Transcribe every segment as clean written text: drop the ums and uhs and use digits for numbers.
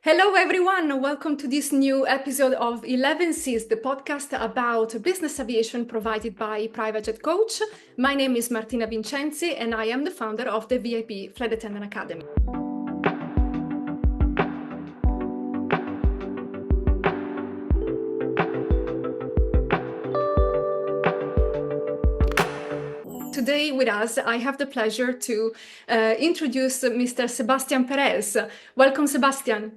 Hello, everyone. Welcome to this new episode of Elevenses, the podcast about business aviation provided by Private Jet Coach. My name is Martina Vincenzi, and I am the founder of the VIP Flight Attendant Academy. Today with us, I have the pleasure to introduce Mr. Sebastian Perez. Welcome, Sebastian.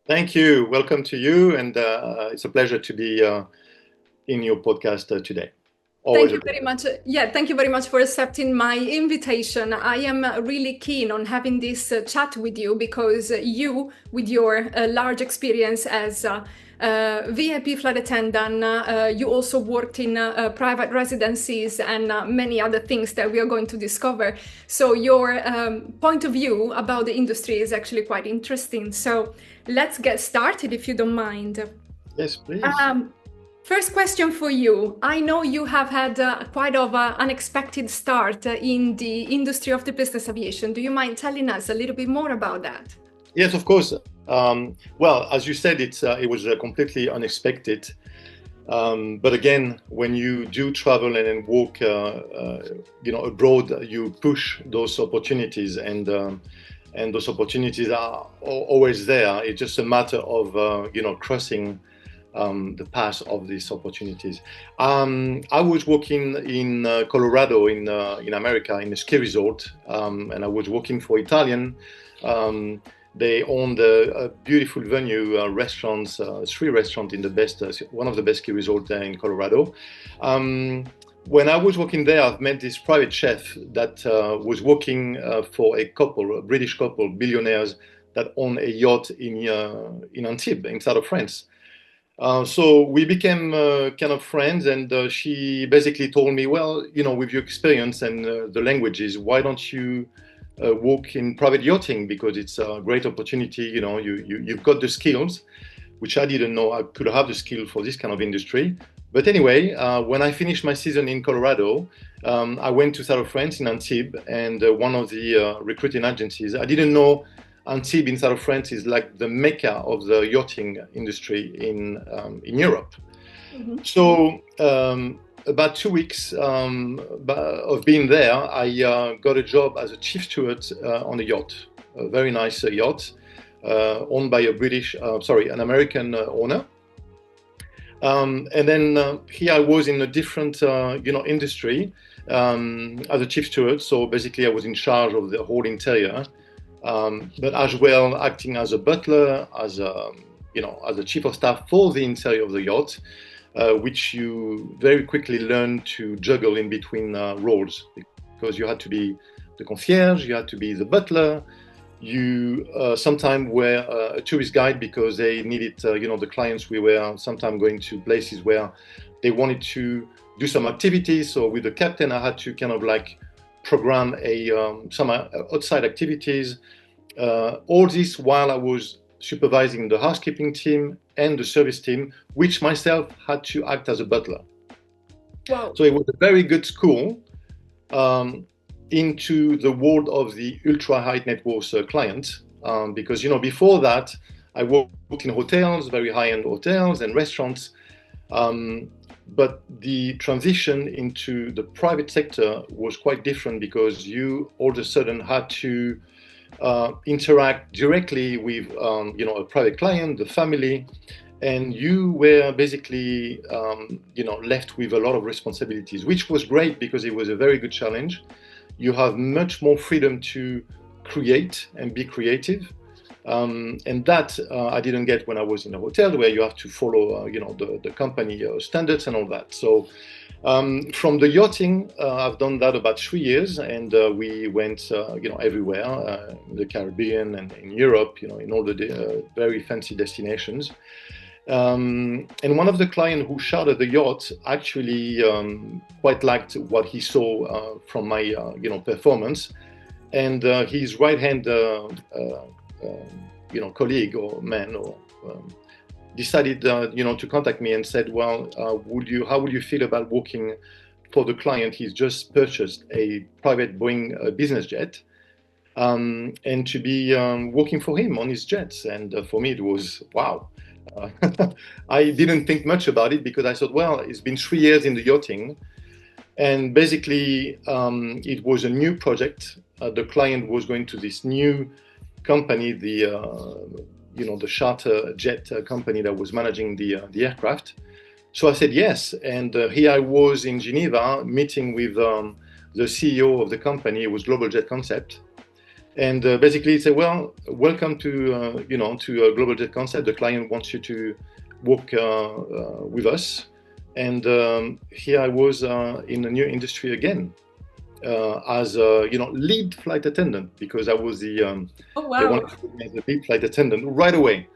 Thank you. Welcome to you. And it's a pleasure to be in your podcast today. Thank you very much. Thank you very much for accepting my invitation. I am really keen on having this chat with you because you, with your large experience as VIP flight attendant, you also worked in private residencies and many other things that we are going to discover. So your point of view about the industry is actually quite interesting. So let's get started, if you don't mind. Yes, please. First question for you. I know you have had quite of an unexpected start in the industry of the business aviation. Do you mind telling us a little bit more about that? Yes, of course. Well, as you said, it was completely unexpected. But again, when you do travel and walk, abroad, you push those opportunities, and those opportunities are always there. It's just a matter of crossing the path of these opportunities. I was working in Colorado in America in a ski resort, and I was working for Italian. They owned a beautiful venue, restaurants, 3 restaurants in the best, one of the best ski resorts there in Colorado. When I was working there, I've met this private chef that was working for a British couple, billionaires, that own a yacht in Antibes, in south of France. So we became kind of friends, and she basically told me, well, with your experience and the languages, why don't you work in private yachting, because it's a great opportunity. You've got the skills, which I didn't know I could have the skill for this kind of industry. But anyway, when I finished my season in Colorado, I went to south of France in Antibes, and one of the recruiting agencies, I didn't know Antibes in south of France is like the mecca of the yachting industry in Europe. Mm-hmm. So about 2 weeks of being there, I got a job as a chief steward on a yacht, a very nice yacht owned by an American owner. And then here I was in a different industry as a chief steward. So basically I was in charge of the whole interior. But as well acting as a butler, as a chief of staff for the interior of the yacht, which you very quickly learn to juggle in between roles, because you had to be the concierge, you had to be the butler, you sometimes were a tourist guide, because they needed, the clients, we were sometimes going to places where they wanted to do some activities. So with the captain, I had to kind of like program some outside activities. All this while I was supervising the housekeeping team and the service team, which myself had to act as a butler. Wow. So it was a very good school into the world of the ultra high net worth client, because before that I worked in hotels, very high-end hotels and restaurants. But the transition into the private sector was quite different, because you all of a sudden had to interact directly with a private client, the family, and you were basically left with a lot of responsibilities, which was great because it was a very good challenge. You have much more freedom to create and be creative. And that I didn't get when I was in a hotel, where you have to follow, the company standards and all that. So from the yachting, I've done that about 3 years, and we went, everywhere, in the Caribbean and in Europe, in all the very fancy destinations. And one of the clients who chartered the yacht actually quite liked what he saw from my, performance, and his right-hand colleague or man decided to contact me and said, well, how would you feel about working for the client? He's just purchased a private Boeing business jet, and to be working for him on his jets. And for me, it was wow. Uh, I didn't think much about it because I thought, well, it's been 3 years in the yachting, and basically it was a new project. The client was going to this new company, the charter jet company that was managing the aircraft. So I said yes, and here I was in Geneva meeting with the CEO of the company. It was Global Jet Concept, and basically he said, "Well, welcome to Global Jet Concept. The client wants you to work with us." And here I was in a new industry again as lead flight attendant, because I was Oh, they wow. wanted to put me as a lead flight attendant right away.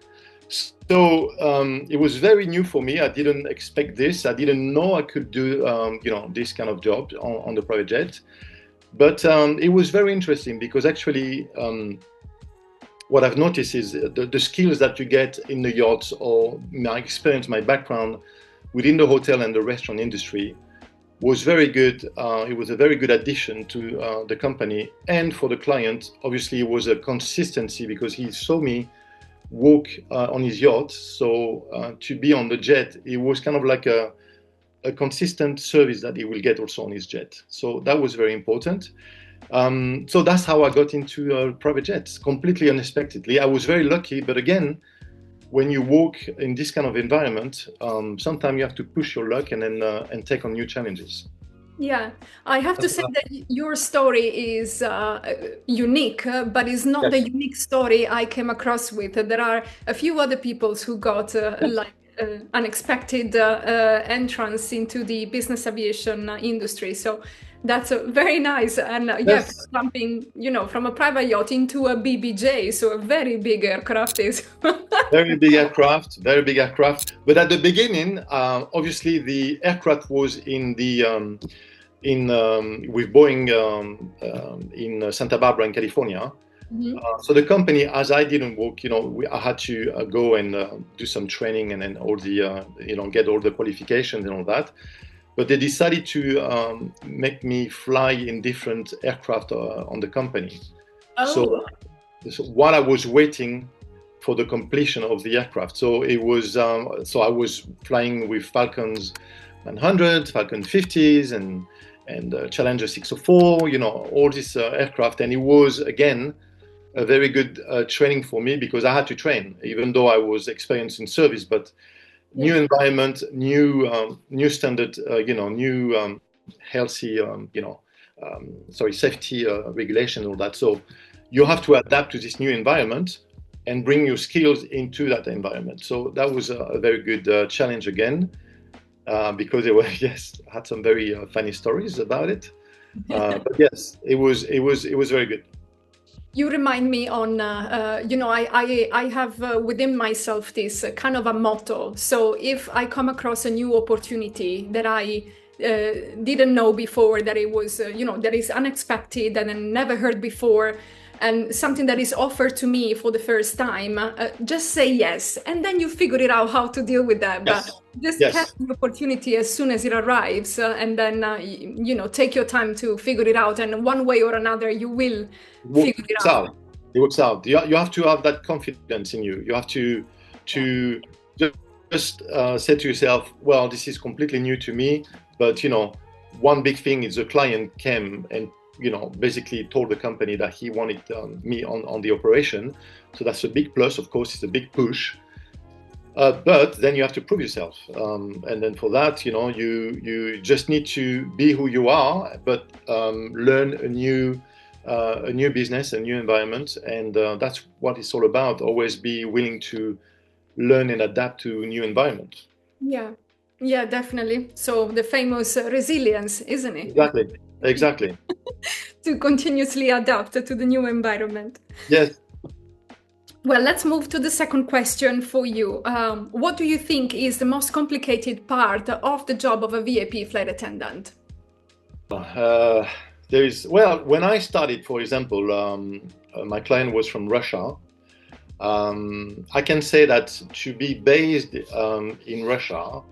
So it was very new for me. I didn't expect this. I didn't know I could do this kind of job on the private jet. But it was very interesting because actually what I've noticed is the skills that you get in the yachts, or my experience, my background within the hotel and the restaurant industry, was very good. It was a very good addition to the company and for the client. Obviously, it was a consistency because he saw me walk on his yacht. So to be on the jet, it was kind of like a consistent service that he will get also on his jet. So that was very important. So that's how I got into private jets, completely unexpectedly. I was very lucky, but again, when you work in this kind of environment, sometimes you have to push your luck and take on new challenges. Yeah, I have to say that your story is unique, but it's not the Yes. unique story I came across with. There are a few other people who got unexpected entrance into the business aviation industry. So that's very nice. And yeah, Yes. jumping, from a private yacht into a BBJ, so a very big aircraft is. Very big aircraft, very big aircraft. But at the beginning, obviously, the aircraft was with Boeing in Santa Barbara in California. Mhm. So the company, as I didn't work, I had to go and do some training and then all the, get all the qualifications and all that. But they decided to make me fly in different aircraft on the company. Oh, So while I was waiting for the completion of the aircraft, so it was, so I was flying with Falcons 100, Falcon 50s, and Challenger 604, all these aircraft, and it was again a very good training for me because I had to train, even though I was experienced in service, but yeah. new environment, new standard, new healthy, safety regulation, all that. So you have to adapt to this new environment and bring your skills into that environment. So that was a very good challenge again, because it was yes, had some very funny stories about it. But yes, it was very good. You remind me on, I have within myself this kind of a motto. So if I come across a new opportunity that I didn't know before, that it was, that is unexpected and I never heard before, and something that is offered to me for the first time, just say yes. And then you figure it out how to deal with that. But Yes, just catch yes. the opportunity as soon as it arrives, and then, take your time to figure it out. And one way or another, you will It figure it works out. out. It works out. You have to have that confidence in you. You have Yeah. to just say to yourself, well, this is completely new to me, but one big thing is the client came and basically told the company that he wanted me on the operation. So that's a big plus. Of course, it's a big push. But then you have to prove yourself, and then for that, you just need to be who you are, but learn a new business, a new environment, and that's what it's all about. Always be willing to learn and adapt to new environment. Yeah. Yeah, definitely. So the famous resilience, isn't it? Exactly. Exactly. To continuously adapt to the new environment. Yes. Well, let's move to the second question for you. What do you think is the most complicated part of the job of a VIP flight attendant? Uh, well, when I started, for example, my client was from Russia. I can say that to be based in Russia,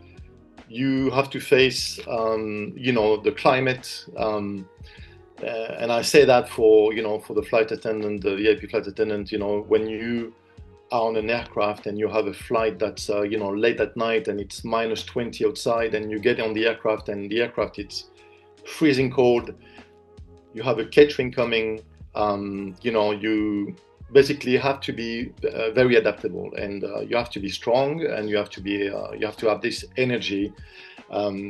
you have to face, the climate, And I say that for, for the flight attendant, the VIP flight attendant, when you are on an aircraft and you have a flight that's, late at night and it's minus 20 outside, and you get on the aircraft and the aircraft, it's freezing cold, you have a catering coming, you basically have to be very adaptable, and you have to be strong, and you have to have this energy,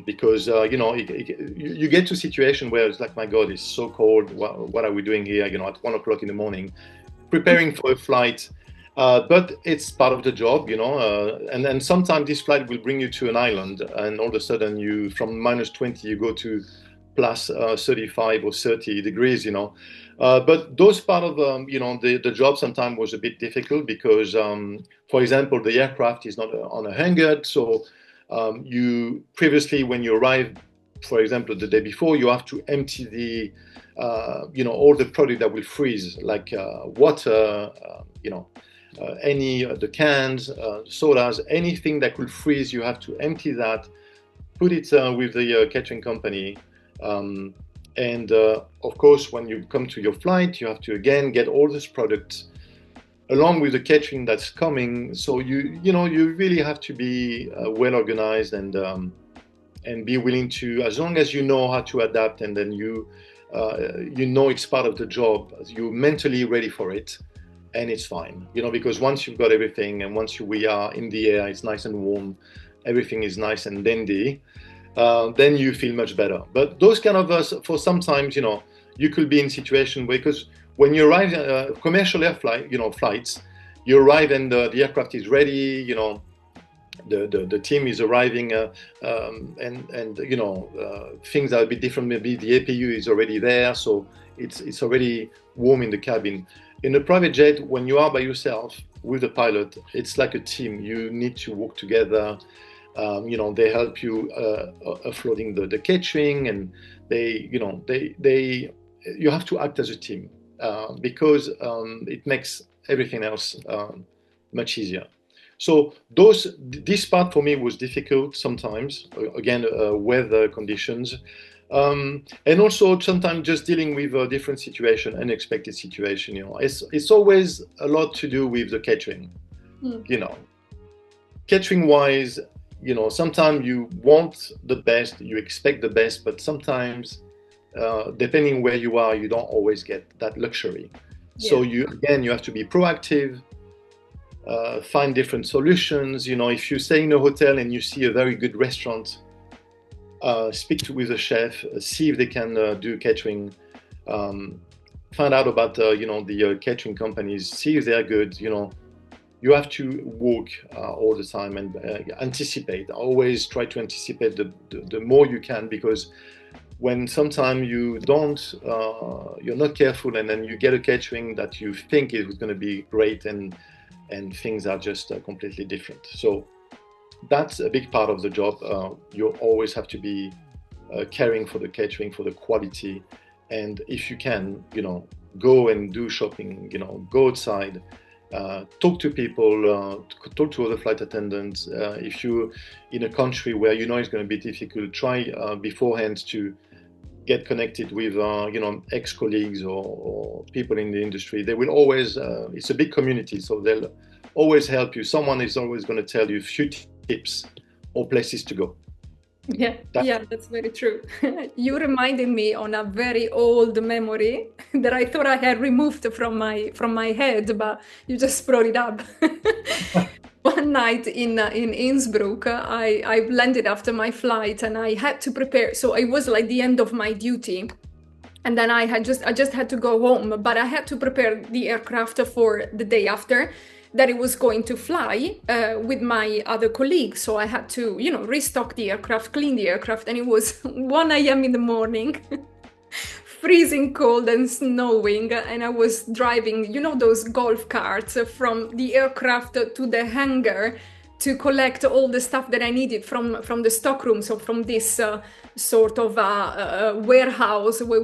because you get to a situation where it's like, my God, it's so cold. What are we doing here? At 1 o'clock in the morning, preparing for a flight. But it's part of the job, and then sometimes this flight will bring you to an island, and all of a sudden from minus 20, you go to plus 35 or 30 degrees, but those part of, the job sometimes was a bit difficult because, for example, the aircraft is not on a hangar. So you previously, when you arrive, for example, the day before, you have to empty the, all the product that will freeze, like water, the cans, sodas, anything that could freeze, you have to empty that, put it with the catering company. And of course, when you come to your flight, you have to again get all this product along with the catering that's coming. So you really have to be well organized and be willing to, as long as you know how to adapt, and then it's part of the job, you're mentally ready for it, and it's fine. Because once you've got everything, and once we are in the air, it's nice and warm, everything is nice and dandy. Then you feel much better. But those kind of, for sometimes, you could be in a situation where, because when you arrive, commercial air flights, you arrive and the aircraft is ready, the team is arriving, and things are a bit different. Maybe the APU is already there, so it's already warm in the cabin. In a private jet, when you are by yourself with the pilot, it's like a team. You need to work together. They help you offloading the catering, and you have to act as a team, because it makes everything else much easier. So this part for me was difficult sometimes. Again, weather conditions, and also sometimes just dealing with a different situation, unexpected situation. It's always a lot to do with the catering. Catering wise. Sometimes you want the best, you expect the best, but sometimes, depending where you are, you don't always get that luxury. Yeah. So you have to be proactive, find different solutions. If you stay in a hotel and you see a very good restaurant, speak with the chef, see if they can do catering, find out about the catering companies, see if they're good. You have to work all the time and anticipate. Always try to anticipate the more you can, because when sometimes you're not careful, and then you get a catering that you think is going to be great, and things are just completely different. So that's a big part of the job. You always have to be caring for the catering, for the quality, and if you can, go and do shopping. Go outside. Talk to people, talk to other flight attendants. If you're in a country where it's going to be difficult, try beforehand to get connected with ex-colleagues or people in the industry. They will always, it's a big community, so they'll always help you. Someone is always going to tell you a few tips or places to go. Yeah, that's very true. You reminded me on a very old memory that I thought I had removed from my head, but you just brought it up. One night in Innsbruck, I landed after my flight, and I had to prepare. So it was like the end of my duty, and then I just had to go home, but I had to prepare the aircraft for the day after, that it was going to fly with my other colleagues. So I had to, restock the aircraft, clean the aircraft, and it was 1 a.m. in the morning, freezing cold and snowing, and I was driving, those golf carts from the aircraft to the hangar to collect all the stuff that I needed from the stockroom, so from this sort of warehouse where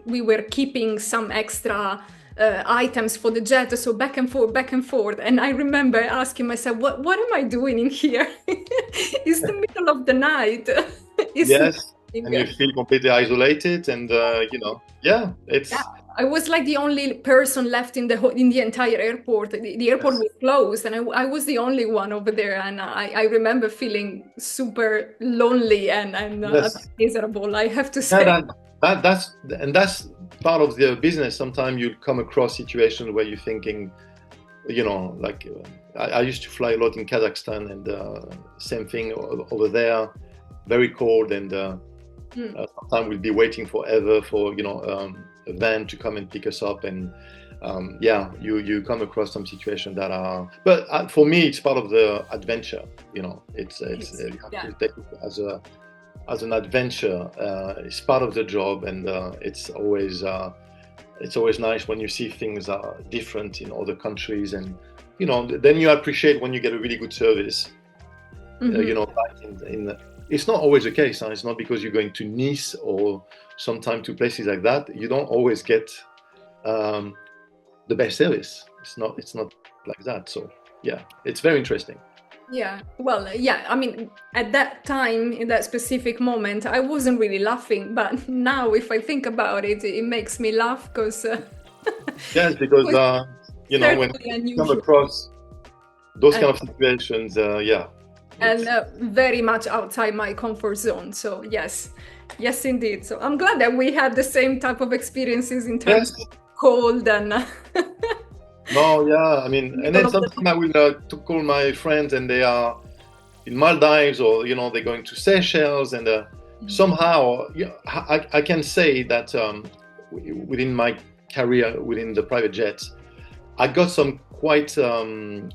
we were keeping some extra items for the jet, so back and forth. And I remember asking myself, what am I doing in here? It's the middle of the night. Yes. and you feel completely isolated, and yeah, it's. Yeah, I was like the only person left in the entire airport. The airport was closed, and I was the only one over there. And I remember feeling super lonely and Yes. miserable, I have to say. Yeah, that's part of the business. Sometimes you come across situations where you're thinking, like I used to fly a lot in Kazakhstan, and same thing over there, very cold, and sometimes we'll be waiting forever for a van to come and pick us up, and yeah, you come across some situations that are. But for me, it's part of the adventure. It's you have to take it as an adventure. It's part of the job, and it's always nice when you see things are different in other countries, and then you appreciate when you get a really good service. Like it's not always the case. It's not because you're going to Nice or sometimes to places like that. You don't always get the best service. It's not like that. So yeah, it's very interesting. Yeah, well, yeah, I mean, at that time, in that specific moment, I wasn't really laughing, but now if I think about it, it makes me laugh because yes, because when you come across those kind of situations, yeah. And very much outside my comfort zone. So yes, indeed. So I'm glad that we had the same type of experiences in terms of cold and. No, yeah, I mean, and then sometimes I will call my friends, and they are in Maldives, or they're going to Seychelles, and somehow I can say that within my career within the private jets, I got some quite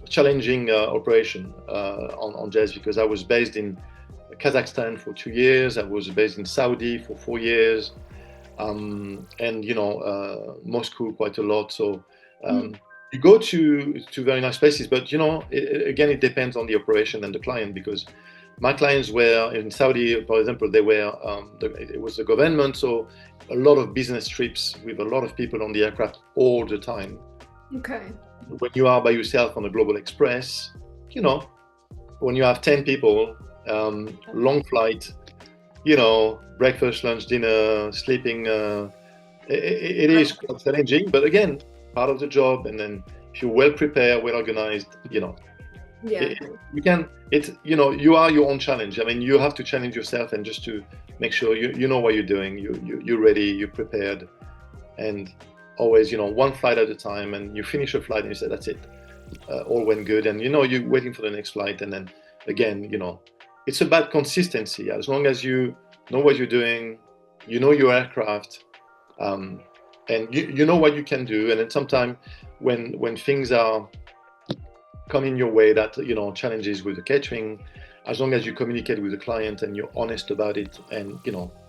challenging operation on jets, because I was based in Kazakhstan for 2 years. I was based in Saudi for 4 years, and Moscow quite a lot. So you go to very nice places, but again, it depends on the operation and the client, because my clients were in Saudi, for example. They were it was the government, so a lot of business trips with a lot of people on the aircraft all the time. Okay. When you are by yourself on a Global Express, when you have 10 people, long flight, breakfast, lunch, dinner, sleeping, it is quite challenging, but again, part of the job. And then if you're well prepared, well organized, yeah, you are your own challenge. I mean, you have to challenge yourself, and just to make sure you know what you're doing, you're ready, you're prepared, and always, one flight at a time, and you finish a flight and you say, that's it, all went good, and you're waiting for the next flight. And then again, it's about consistency. As long as you know what you're doing, your aircraft, and you know what you can do. And then sometimes when things are coming your way, that challenges with the catering, as long as you communicate with the client and you're honest about it, and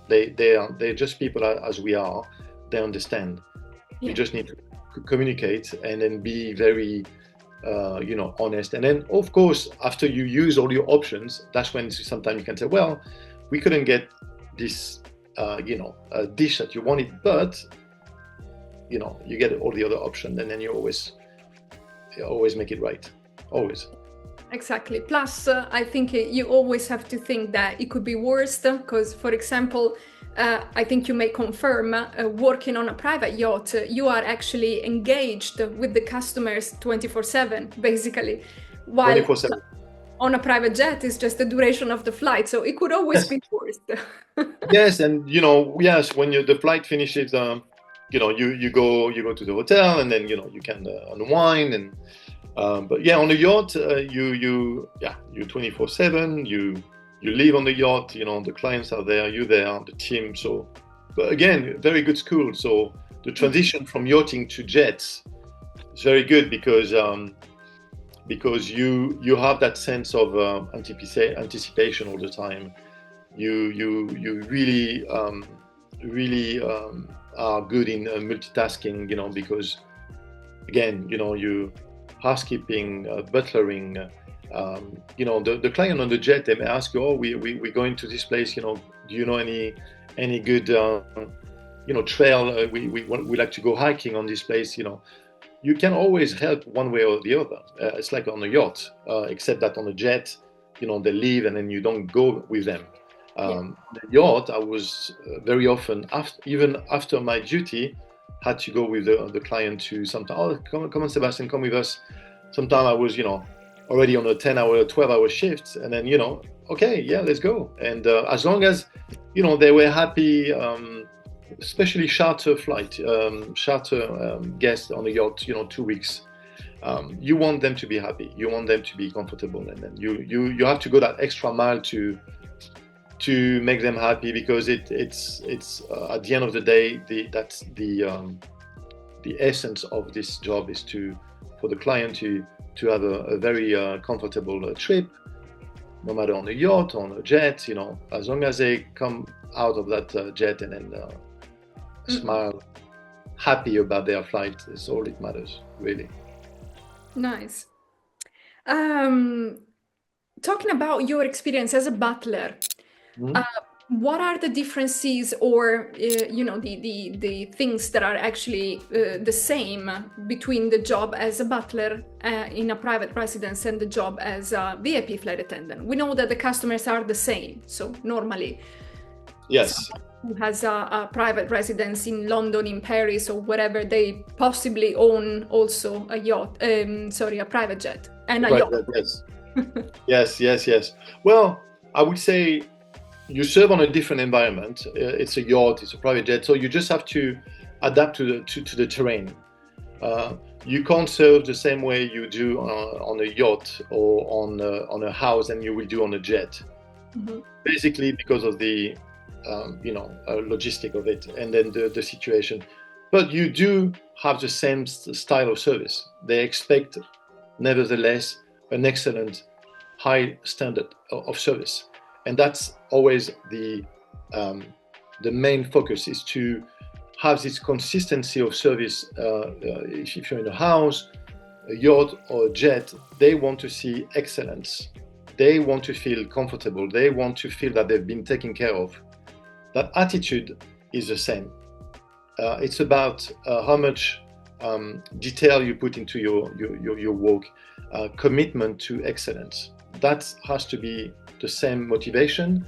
they're just people as we are, they understand. You just need to communicate, and then be very honest. And then, of course, after you use all your options, that's when sometimes you can say, well, we couldn't get this dish that you wanted, but you get all the other options, and then you always make it right. Always. Exactly. Plus, I think you always have to think that it could be worse, because, for example, I think you may confirm, working on a private yacht, you are actually engaged with the customers 24/7, basically, while 24/7. On a private jet is just the duration of the flight. So it could always be worse. Yes, and yes, when the flight finishes, you go to the hotel, and then you can unwind, and but yeah, on the yacht, you're 24/7. You live on the yacht, the clients are there, you're there, the team. So, but again, very good school. So the transition from yachting to jets is very good, because you have that sense of anticipation all the time. You really are good in multitasking, because again, you housekeeping, butlering. The client on the jet, they may ask you, oh, we're going to this place, do you know any good trail? We like to go hiking on this place. You can always help one way or the other. It's like on a yacht, except that on a jet, they leave, and then you don't go with them. Yeah. The yacht, I was very often, even after my duty, had to go with the client to sometimes, oh, come on, Sebastian, come with us. Sometimes I was, already on a 10-hour, 12-hour shift, and then, okay, yeah, let's go. And as long as, they were happy, especially charter flight, charter guests on a yacht, 2 weeks. You want them to be happy. You want them to be comfortable, and then you have to go that extra mile to make them happy, because it's at the end of the day, that's the essence of this job is for the client to have a very comfortable trip, no matter on a yacht, on a jet, as long as they come out of that jet and then smile, happy about their flight, is all it matters, really. Nice. Talking about your experience as a butler, Mhm. what are the differences, or the things that are actually the same between the job as a butler in a private residence and the job as a VIP flight attendant? We know that the customers are the same, so normally, Yes. someone who has a private residence in London, in Paris, or wherever, they possibly own also a yacht, a private jet and a Right. yacht. Yes. Yes. Well, I would say you serve on a different environment. It's a yacht, it's a private jet, so you just have to adapt to the terrain. You can't serve the same way you do on a yacht or on a house than you will do on a jet. Mm-hmm. Basically, because of the logistic of it, and then the situation. But you do have the same style of service. They expect, nevertheless, an excellent, high standard of service, and that's always the main focus, is to have this consistency of service. If you're in a house, a yacht, or a jet, they want to see excellence. They want to feel comfortable. They want to feel that they've been taken care of. That attitude is the same. It's about how much detail you put into your work, commitment to excellence. That has to be the same motivation,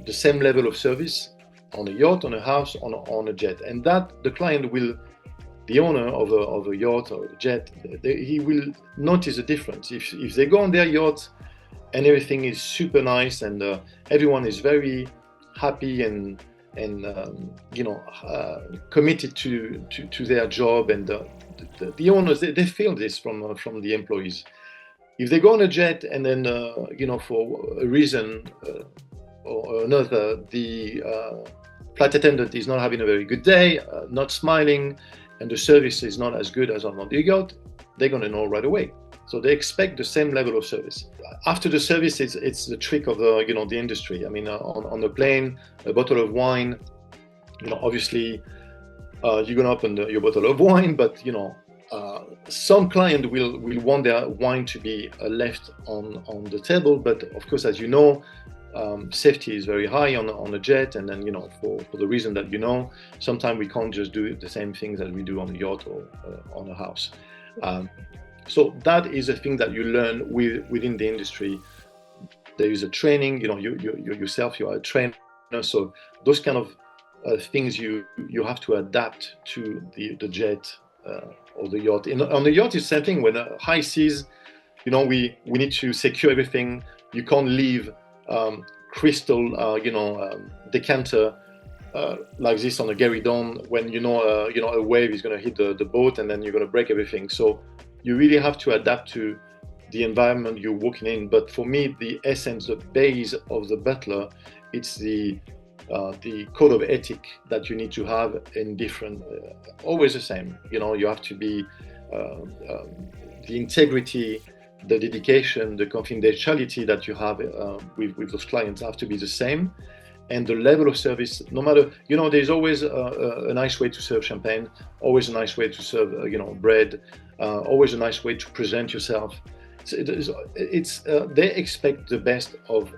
the same level of service on a yacht, on a house, on a jet. And that the client will, the owner of a yacht or a jet, he will notice a difference. If they go on their yacht and everything is super nice, and everyone is very happy and committed to their job, and the owners, they feel this from the employees. If they go on a jet and then for a reason or another, the flight attendant is not having a very good day, not smiling, and the service is not as good as on the yacht, they're going to know right away. So they expect the same level of service. After the service, it's the trick of the industry. I mean, on the plane, a bottle of wine, obviously you're going to open your bottle of wine, but some client will want their wine to be left on the table. But of course, as you know, safety is very high on a jet, and then for the reason that sometimes we can't just do the same things that we do on a yacht or on a house. So that is a thing that you learn within the industry. There is a training, you yourself, you are a trainer. So those kind of things you have to adapt to the jet or the yacht. On the yacht, it's the same thing. When high seas, we need to secure everything. You can't leave crystal, decanter like this on a gueridon when a wave is going to hit the boat, and then you're going to break everything. So you really have to adapt to the environment you're working in. But for me, the essence, the base of the butler, it's the code of ethic that you need to have in different, always the same. You have to be the integrity, the dedication, the confidentiality that you have with those clients have to be the same. And the level of service, no matter, there's always a nice way to serve champagne, always a nice way to serve, bread, always a nice way to present yourself. So they expect the best of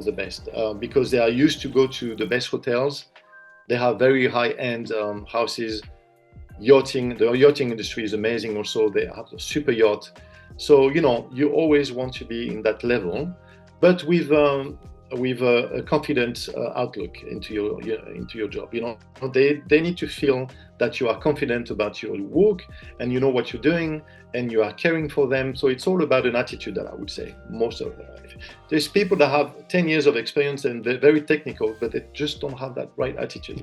the best because they are used to go to the best hotels. They have very high-end houses. The yachting industry is amazing also. They have a super yacht. So, you always want to be in that level, but with a with a confident outlook into your job. They need to feel that you are confident about your work and you know what you're doing and you are caring for them. So it's all about an attitude, that I would say most of the life. There's people that have 10 years of experience and they're very technical, but they just don't have that right attitude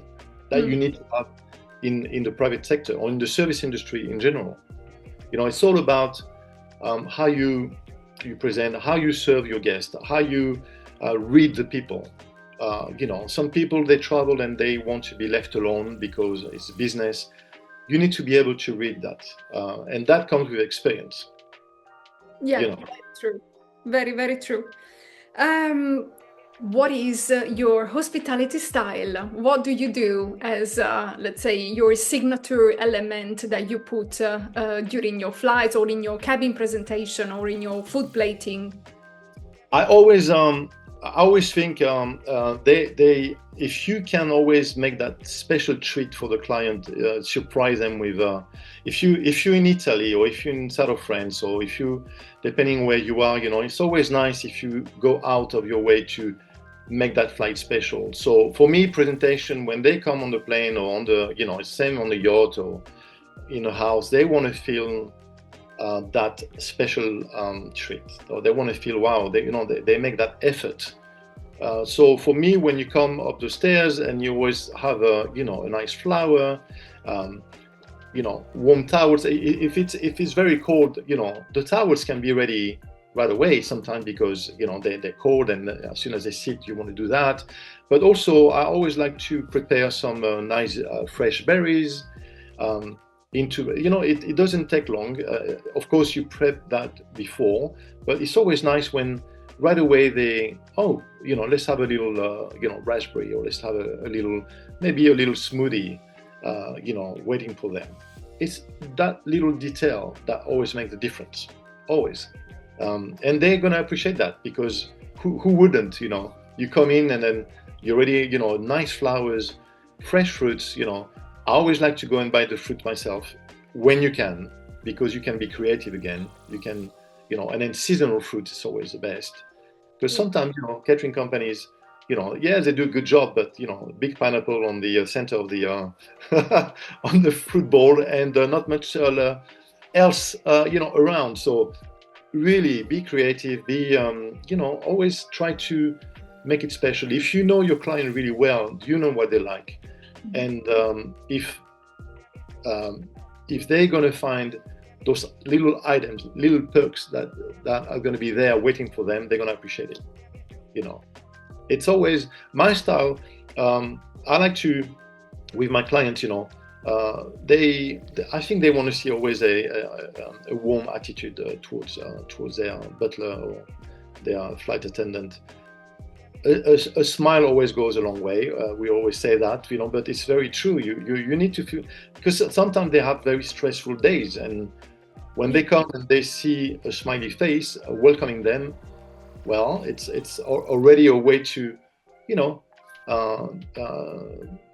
that you need to have in the private sector or in the service industry in general. It's all about how you present, how you serve your guests, how you read the people. Some people, they travel and they want to be left alone because it's business. You need to be able to read that, and that comes with experience. Yeah, true. Very, very true. What is your hospitality style? What do you do as, let's say, your signature element that you put during your flights or in your cabin presentation or in your food plating? I always think if you can always make that special treat for the client, surprise them with if you're in Italy or if you're inside of France or if you, depending where you are, it's always nice if you go out of your way to make that flight special. So for me, presentation, when they come on the plane or on the, same on the yacht or in a house, they want to feel that special treat, or they want to feel, wow, they make that effort. So for me, when you come up the stairs and you always have a nice flower, warm towels. If it's very cold, the towels can be ready right away sometimes because they're cold, and as soon as they sit, you want to do that. But also, I always like to prepare some nice fresh berries. It doesn't take long. Of course, you prep that before, but it's always nice when right away let's have a little raspberry, or let's have maybe a little smoothie, waiting for them. It's that little detail that always makes the difference, always. And they're gonna appreciate that, because who wouldn't? You come in and then you're ready, nice flowers, fresh fruits. I always like to go and buy the fruit myself when you can, because you can be creative again. You can, and then seasonal fruit is always the best. Because sometimes, catering companies, they do a good job, but big pineapple on the center of the on the fruit bowl, and not much else, around. So really be creative. Be always try to make it special. If you know your client really well, you know what they like, and if they're gonna find those little items, little perks that are going to be there waiting for them, they're going to appreciate it. It's always my style. I like to, with my clients, I think they want to see always a warm attitude towards their butler or their flight attendant. A smile always goes a long way. We always say that, but it's very true. You need to feel, because sometimes they have very stressful days, and when they come and they see a smiley face welcoming them, well, it's already a way to,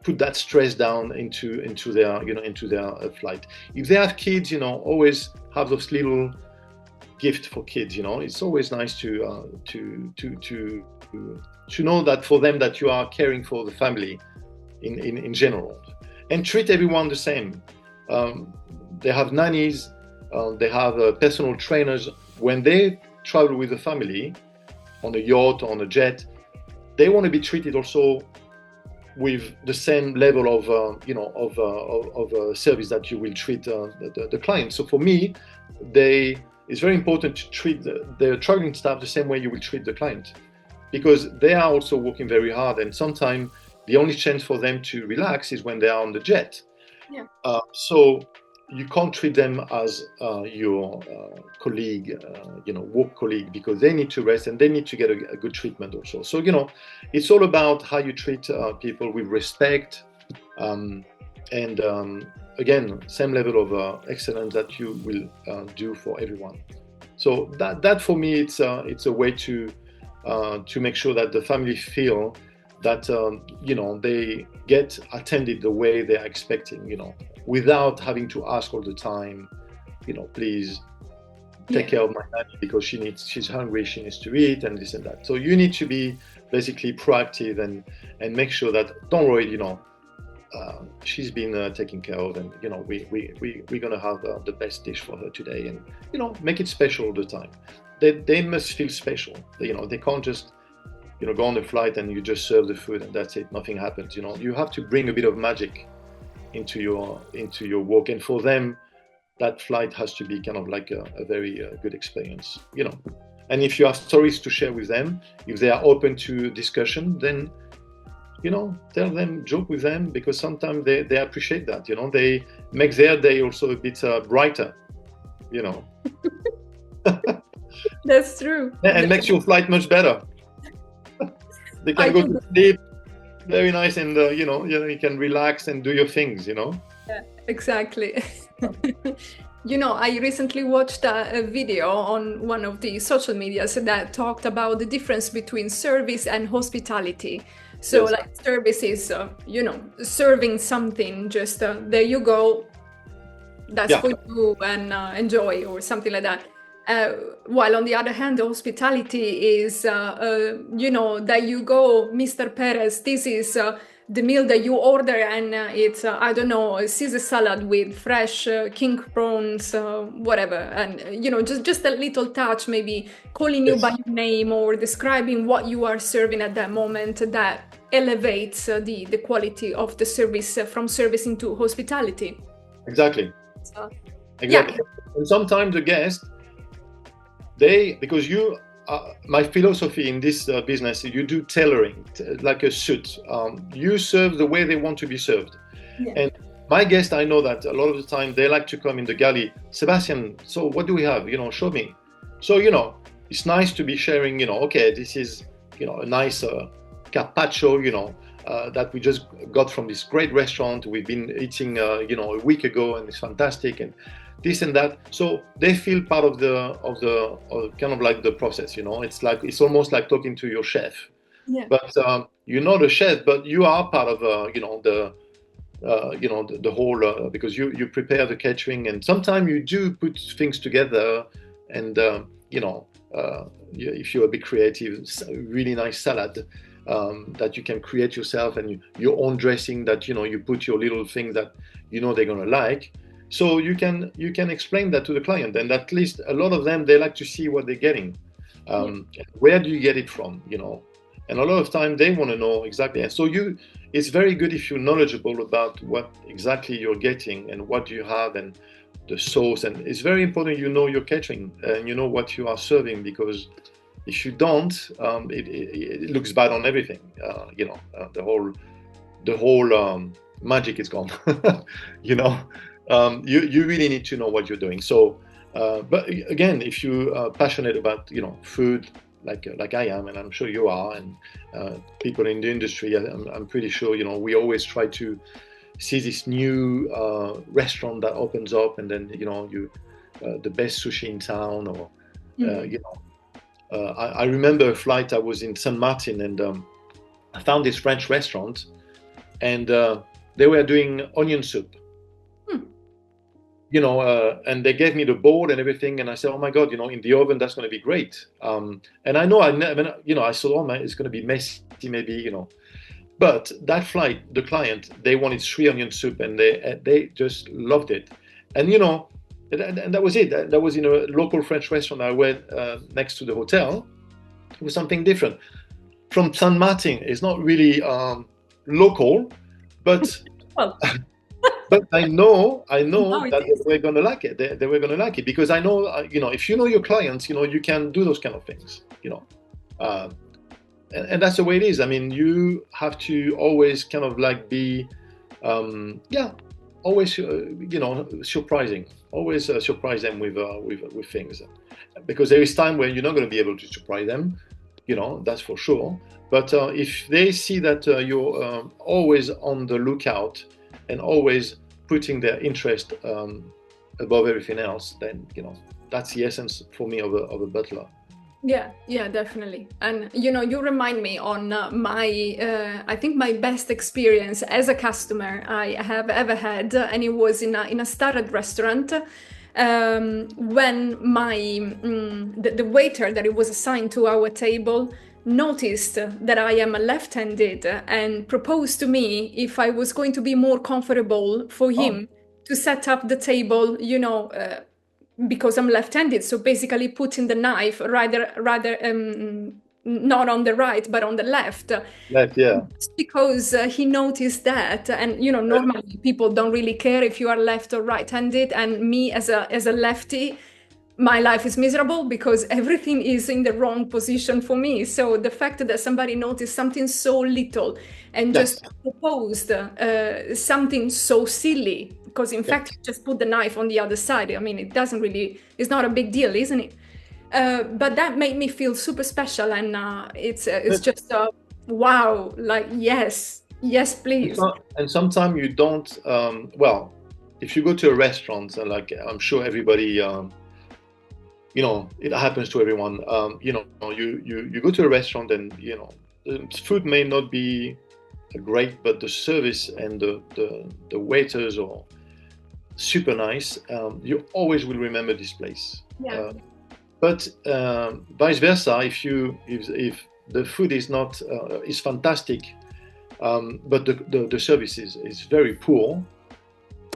put that stress down into their flight. If they have kids, always have those little gifts for kids. It's always nice to know that for them that you are caring for the family in general, and treat everyone the same. They have nannies. They have personal trainers. When they travel with the family on a yacht or on a jet, they want to be treated also with the same level of service that you will treat the client. So for me, it's very important to treat the traveling staff the same way you will treat the client, because they are also working very hard, and sometimes the only chance for them to relax is when they are on the jet. Yeah. So you can't treat them as your colleague, work colleague, because they need to rest and they need to get a good treatment also. So, it's all about how you treat people with respect, and again, same level of excellence that you will do for everyone. So that for me, it's a way to make sure that the family feel that they get attended the way they are expecting, without having to ask all the time, please take care of my nanny because she's hungry, she needs to eat, and this and that. So you need to be basically proactive and make sure that, don't worry, she's been taken care of, and we're gonna have the best dish for her today, and make it special all the time. They must feel special. They can't just go on a flight and you just serve the food and that's it, nothing happens. You have to bring a bit of magic into your work, and for them that flight has to be kind of like a very good experience. And if you have stories to share with them, if they are open to discussion, then tell them, joke with them, because sometimes they appreciate that. They make their day also a bit brighter. That's true. And makes your flight much better. They can go to sleep very nice, and you can relax and do your things. Yeah, exactly. I recently watched a video on one of the social medias that talked about the difference between service and hospitality. So yes. Like service is, serving something, just there you go, that's for you, and enjoy, or something like that. While on the other hand, the hospitality is, that you go, Mr. Perez, this is the meal that you order, and it's, I don't know, a Caesar salad with fresh king prawns, whatever. And, just a little touch, maybe calling you by your name or describing what you are serving at that moment, that elevates the quality of the service, from service into hospitality. Exactly. Exactly. Yeah. And sometimes the guest, because my philosophy in this business, you do tailoring, like a suit. You serve the way they want to be served. Yeah. And my guests, I know that a lot of the time they like to come in the galley. Sebastian, so what do we have? Show me. So, it's nice to be sharing, okay, this is, a nice carpaccio, that we just got from this great restaurant. We've been eating, a week ago, and it's fantastic. And this and that, so they feel part of the kind of like the process. It's almost like talking to your chef. Yeah. But you're not a chef, but you are part of the whole, because you prepare the catering, and sometimes you do put things together, and if you're a bit creative, really nice salad that you can create yourself, and your own dressing that you put your little thing that they're gonna like. So you can explain that to the client, and at least a lot of them, they like to see what they're getting. Where do you get it from? And a lot of time they want to know exactly. And so it's very good if you're knowledgeable about what exactly you're getting and what you have and the sauce. And it's very important your catering and what you are serving, because if you don't, it looks bad on everything. The whole magic is gone. You really need to know what you're doing. So, but again, if you are passionate about food, like I am, and I'm sure you are, and people in the industry, I'm pretty sure we always try to see this new restaurant that opens up, and then the best sushi in town, or I remember a flight. I was in San Martin, and I found this French restaurant, and they were doing onion soup. And they gave me the board and everything, and I said, oh my God, in the oven, that's going to be great. And I know I thought, oh man, it's going to be messy, maybe, but that flight, the client, they wanted 3 onion soup, and they just loved it. And, and that was it. That was in a local French restaurant I went next to the hotel. It was something different. From San Martin, it's not really local, but... Well. But I know that they were going to like it. They were going to like it, because I know, if you know your clients, you can do those kind of things, and that's the way it is. I mean, you have to always kind of like be, always, surprising. Always surprise them with things, because there is time when you're not going to be able to surprise them, that's for sure. But if they see that you're always on the lookout, and always putting their interest above everything else, then that's the essence for me of a butler. Yeah, definitely. And you remind me on my I think my best experience as a customer I have ever had, and it was in a starred restaurant. when the waiter that it was assigned to our table noticed that I am left-handed and proposed to me if I was going to be more comfortable for Oh, him to set up the table, because I'm left-handed. So basically putting the knife rather not on the right, but on the left. left, yeah. Just because he noticed that, and normally people don't really care if you are left or right-handed, and me as a lefty, my life is miserable because everything is in the wrong position for me. So the fact that somebody noticed something so little and Yes, just proposed something so silly, because in fact, yes. just put the knife on the other side. I mean, it's not a big deal, isn't it? But that made me feel super special, and it's just wow, like yes, yes, please. And sometimes you don't, well, if you go to a restaurant, like I'm sure everybody, it happens to everyone. You go to a restaurant and, the food may not be great, but the service and the waiters are super nice. You always will remember this place. Yeah. But vice versa, if the food is not is fantastic, but the service is very poor,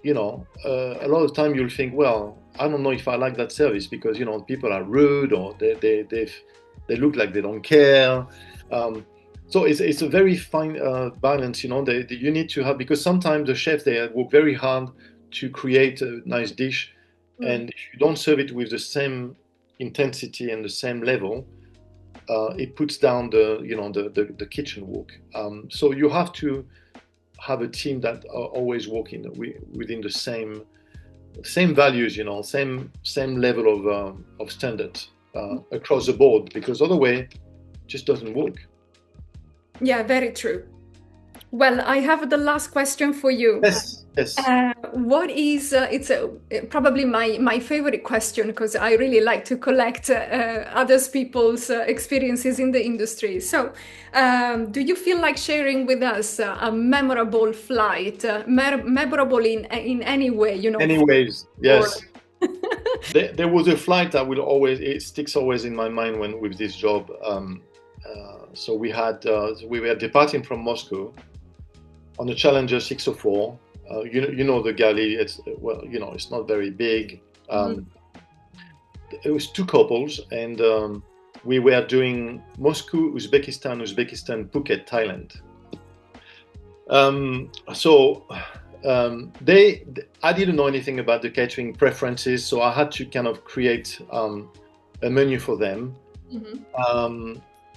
a lot of time you'll think, well, I don't know if I like that service because people are rude or they look like they don't care. So it's a very fine balance, you need to have, because sometimes the chefs, they work very hard to create a nice dish, and if you don't serve it with the same intensity and the same level, it puts down the kitchen work. So you have to have a team that are always working within the same values, same level of standards across the board, because otherwise it just doesn't work. Yeah, very true. Well, I have the last question for you. Yes, yes. What is it's probably my favorite question, because I really like to collect others people's experiences in the industry. So, do you feel like sharing with us a memorable flight, memorable in any way, Anyways, or yes. There was a flight that will always, it sticks always in my mind when with this job. So we were departing from Moscow on the Challenger 604. The galley. It's not very big. It was two couples, and we were doing Moscow, Uzbekistan, Phuket, Thailand. I didn't know anything about the catering preferences, so I had to kind of create a menu for them,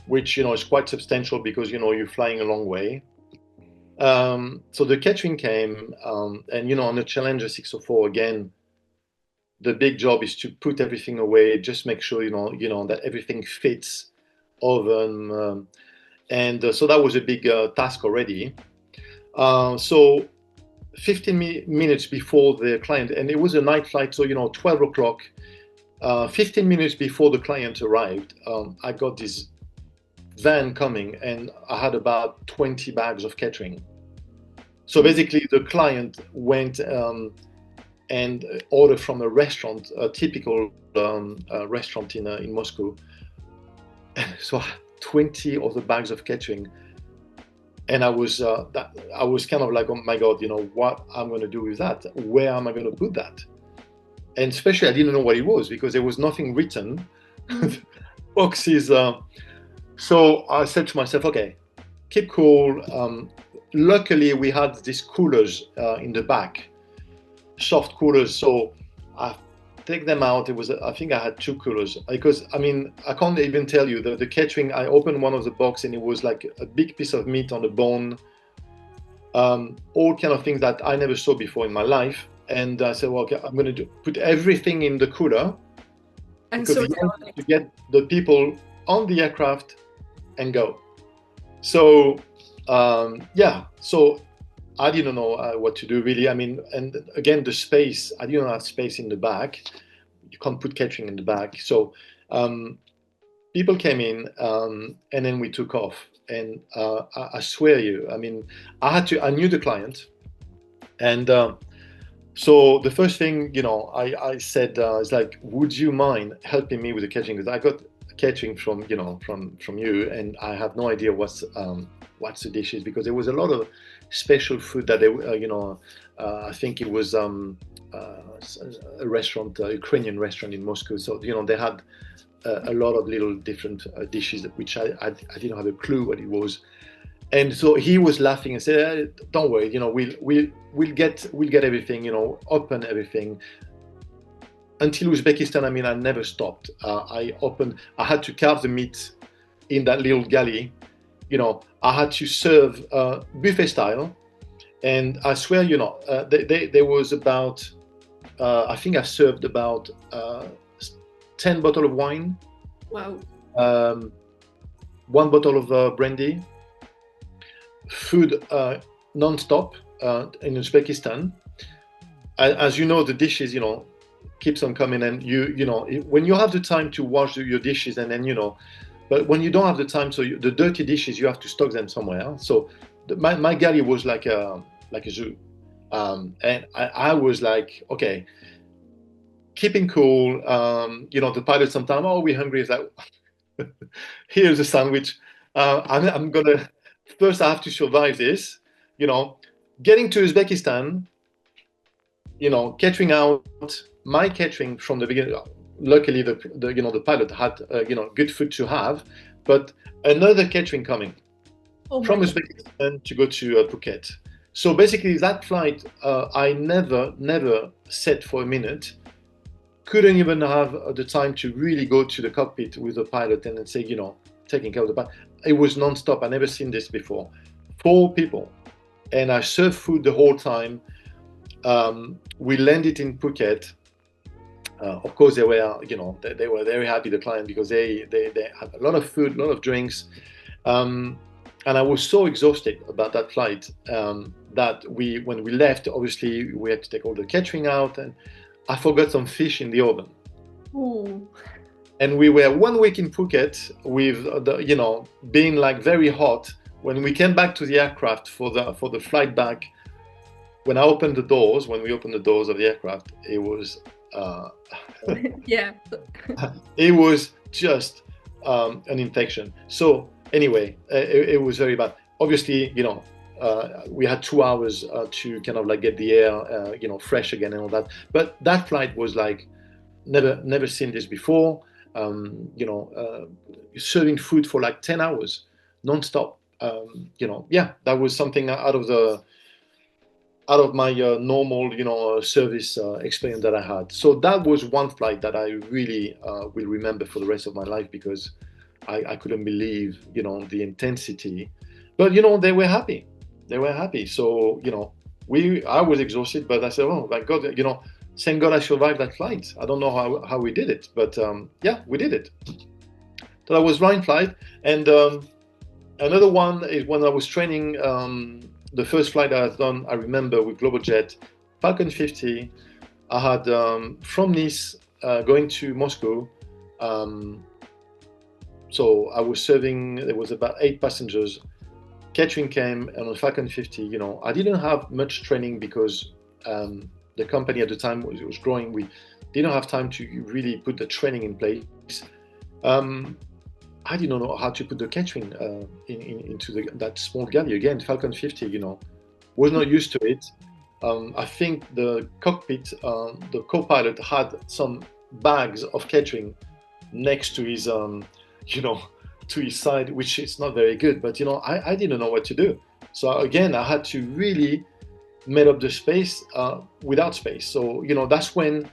which is quite substantial because you're flying a long way. So the catering came, and on the Challenger 604 again, the big job is to put everything away, just make sure that everything fits oven, and so that was a big task already. So 15 minutes before the client, and it was a night flight, so 12 o'clock, 15 minutes before the client arrived, I got this van coming, and I had about 20 bags of catering. So basically the client went and ordered from a restaurant, a typical restaurant in Moscow. So 20 of the bags of catering. And I was kind of like, oh my God, what I'm going to do with that? Where am I going to put that? And especially I didn't know what it was because there was nothing written. Boxes. So I said to myself, okay, keep cool. Luckily, we had these coolers in the back, soft coolers. So I take them out. I think I had two coolers because I can't even tell you the catering. I opened one of the box and it was like a big piece of meat on a bone, all kind of things that I never saw before in my life. And I said, well, okay, I'm going to put everything in the cooler because to get the people on the aircraft and go. So so I didn't know what to do really. And again, the space, I didn't have space in the back. You can't put catering in the back. So people came in, and then we took off. And I swear you, I knew the client, and So the first thing, I said is like, would you mind helping me with the catering? Because I got catering from, from you, and I have no idea what's the dishes, because there was a lot of special food that they, I think it was a restaurant, a Ukrainian restaurant in Moscow. So they had a lot of little different dishes, which I didn't have a clue what it was. And so he was laughing and said, "Don't worry, we'll get everything, open everything." Until Uzbekistan, I mean, I never stopped. I had to carve the meat in that little galley. I had to serve buffet style, and I swear, there was about, I think I served about 10 bottles of wine. Wow. One bottle of brandy. Food non-stop in Uzbekistan. As you know, the dishes, keeps on coming, and when you have the time to wash your dishes, and then but when you don't have the time, so the dirty dishes, you have to stock them somewhere. So my galley was like a zoo, and I was like, okay, keeping cool. The pilot sometimes, oh, we're hungry. It's like, here's a sandwich. I'm gonna first. I have to survive this. Getting to Uzbekistan. Catering out my catering from the beginning. Luckily, the pilot had good food to have, but another catering coming from Uzbekistan to go to Phuket. So basically, that flight I never sat for a minute. Couldn't even have the time to really go to the cockpit with the pilot and then say, taking care of the pilot. It was non-stop. I never seen this before. 4 people, and I served food the whole time. We landed in Phuket. Of course, they were very happy, the client, because they had a lot of food, a lot of drinks, and I was so exhausted about that flight that when we left, obviously we had to take all the catering out, and I forgot some fish in the oven. Ooh. And we were 1 week in Phuket with being like very hot. When we came back to the aircraft for the flight back. When we opened the doors of the aircraft, it was yeah. It was just an infection. So anyway, it was very bad. Obviously, we had 2 hours to kind of like get the air, fresh again and all that. But that flight was like never seen this before. Serving food for like 10 hours non-stop. That was something out of my normal, service experience that I had. So that was one flight that I really will remember for the rest of my life, because I couldn't believe, the intensity. But, they were happy. They were happy. So, I was exhausted, but I said, oh my God, thank God I survived that flight. I don't know how we did it, but we did it. So that was one flight. And another one is when I was training. The first flight I've done, I remember, with Global Jet, Falcon 50. I had from Nice going to Moscow. So I was serving. There was about 8 passengers. Catering came, and on Falcon 50, I didn't have much training because the company at the time was growing. We didn't have time to really put the training in place. I didn't know how to put the catering into that small galley. Again, Falcon 50, was not used to it. I think the cockpit, the co-pilot had some bags of catering next to his, to his side, which is not very good. But, I didn't know what to do. So again, I had to really make up the space without space. So, that's when,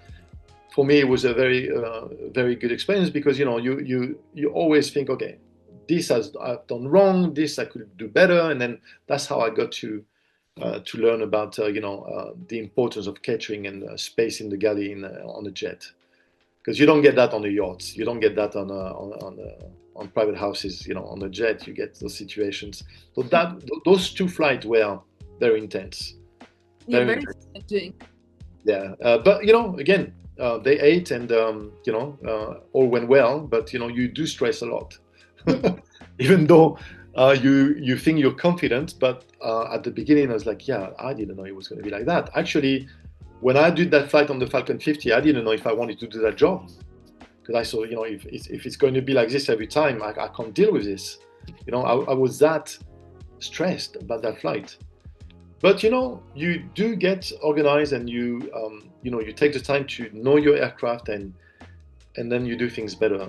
for me, it was a very, very good experience, because you always think, okay, this I've done wrong, this I could do better, and then that's how I got to learn about the importance of catering and space in the galley on a jet, because you don't get that on the yachts, you don't get that on private houses. On a jet you get those situations. So those 2 flights were very intense. Very challenging. Yeah, but again. They ate, and all went well, but you do stress a lot, even though you think you're confident. But at the beginning, I was like, yeah, I didn't know it was going to be like that. Actually, when I did that flight on the Falcon 50, I didn't know if I wanted to do that job because I saw, if it's going to be like this every time, I can't deal with this. I was that stressed about that flight. But you do get organized, and you take the time to know your aircraft, and then you do things better.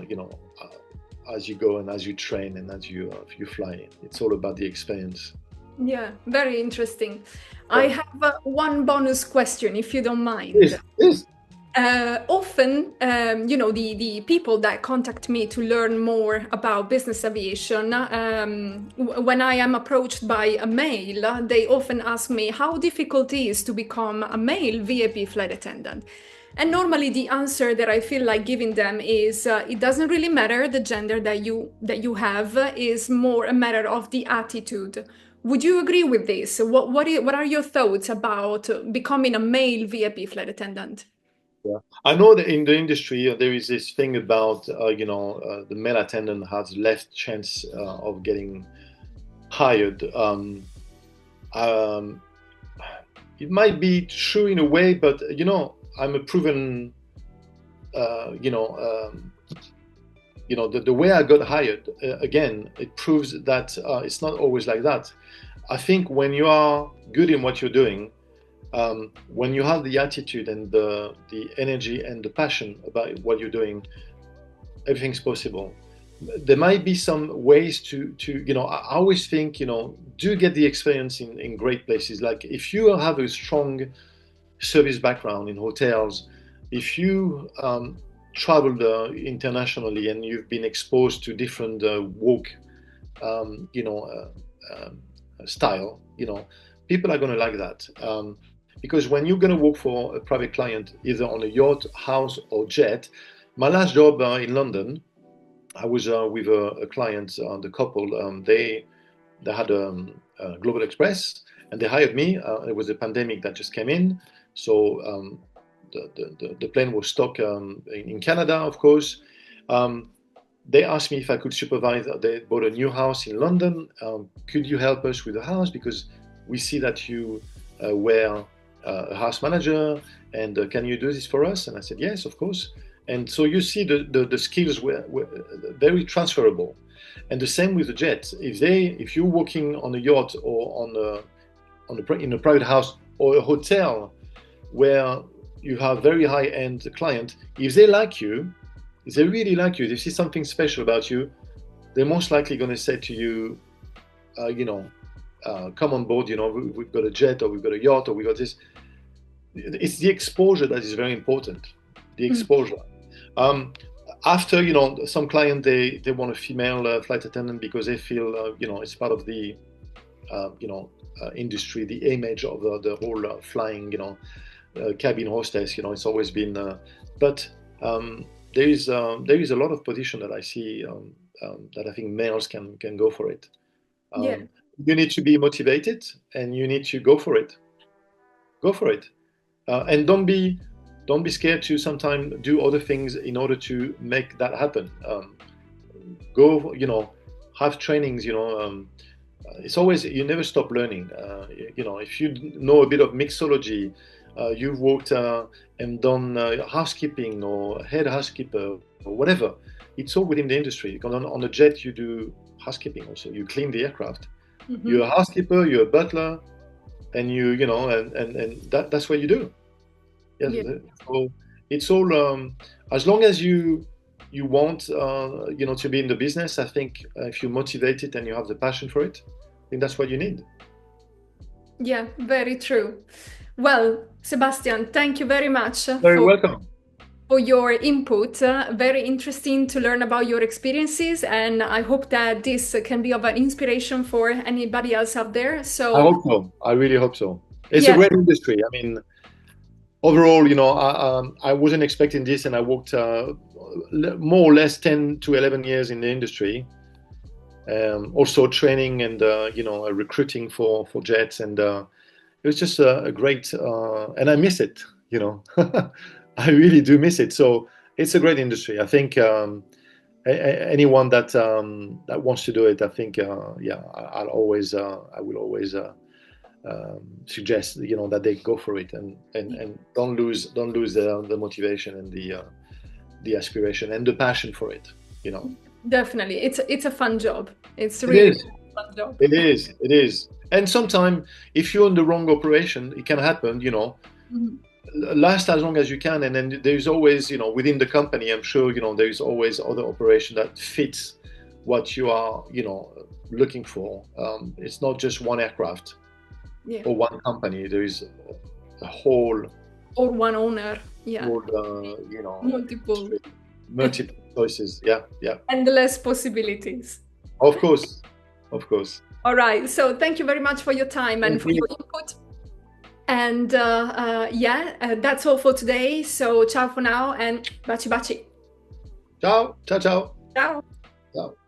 As you go and as you train and as you fly. It's all about the experience. Yeah, very interesting. I Yeah. have one bonus question, if you don't mind. Yes, yes. Often, the people that contact me to learn more about business aviation, when I am approached by a male, they often ask me how difficult it is to become a male VIP flight attendant. And normally the answer that I feel like giving them is it doesn't really matter the gender that you have, is more a matter of the attitude. Would you agree with this? What are your thoughts about becoming a male VIP flight attendant? Yeah. I know that in the industry there is this thing about the male attendant has less chance of getting hired. Um, it might be true in a way, but I'm a proven the way I got hired, again, it proves that it's not always like that. I think when you are good in what you're doing, when you have the attitude and the energy and the passion about what you're doing, everything's possible. There might be some ways to I always think, do get the experience in great places. Like if you have a strong service background in hotels, if you traveled internationally and you've been exposed to different work, style, people are going to like that. Because when you're going to work for a private client, either on a yacht, house, or jet, my last job in London, I was with a client, the couple. They had a Global Express, and they hired me. It was a pandemic that just came in, so the plane was stuck in Canada, of course. They asked me if I could supervise. They bought a new house in London. Could you help us with the house, because we see that you were a house manager, and can you do this for us? And I said yes, of course. And so you see the skills were very transferable. And the same with the jet. If you're working on a yacht or in a private house or a hotel where you have very high-end client, if they like you, if they really like you, they see something special about you, they're most likely going to say to you, come on board. We've got a jet, or we've got a yacht, or we've got this. It's the exposure that is very important. The exposure. After some client, they want a female flight attendant because they feel it's part of the industry, the image of the whole flying cabin hostess. It's always been, but there is a lot of position that I see that I think males can go for it. Yeah. You need to be motivated, and you need to go for it. Go for it, and don't be scared to sometimes do other things in order to make that happen. Go, have trainings. It's always, you never stop learning. If you know a bit of mixology, you've worked and done housekeeping or head housekeeper or whatever. It's all within the industry. On a jet, you do housekeeping also. You clean the aircraft. Mm-hmm. You're a housekeeper. You're a butler, and and that's what you do. Yes. Yeah. So it's all as long as you want to be in the business. I think if you're motivated and you have the passion for it, I think that's what you need. Yeah, very true. Well, Sebastian, thank you very much. Very welcome. For your input. Very interesting to learn about your experiences, and I hope that this can be of an inspiration for anybody else out there. So I hope so. I really hope so. It's a great industry. I mean, overall, I wasn't expecting this, and I worked more or less 10 to 11 years in the industry. Also training and recruiting for jets, and it was just a great and I miss it. I really do miss it. So it's a great industry. I think anyone that wants to do it, I think I will always suggest that they go for it, and don't lose the motivation and the aspiration and the passion for it. Definitely, it's a fun job. It's It really is. a fun job. It is. It is. And sometimes, if you're in the wrong operation, it can happen. Mhm. Last as long as you can, and then there's always, within the company, I'm sure, there's always other operation that fits what you are, looking for. It's not just one aircraft Yeah. or one company. There is a whole, Or one owner. Yeah. Multiple. multiple choices. Yeah, yeah. Endless possibilities. Of course, of course. All right. So thank you very much for your time and Thank for you. your input. And that's all for today. So ciao for now and baci baci. Ciao, ciao, ciao. Ciao. Ciao.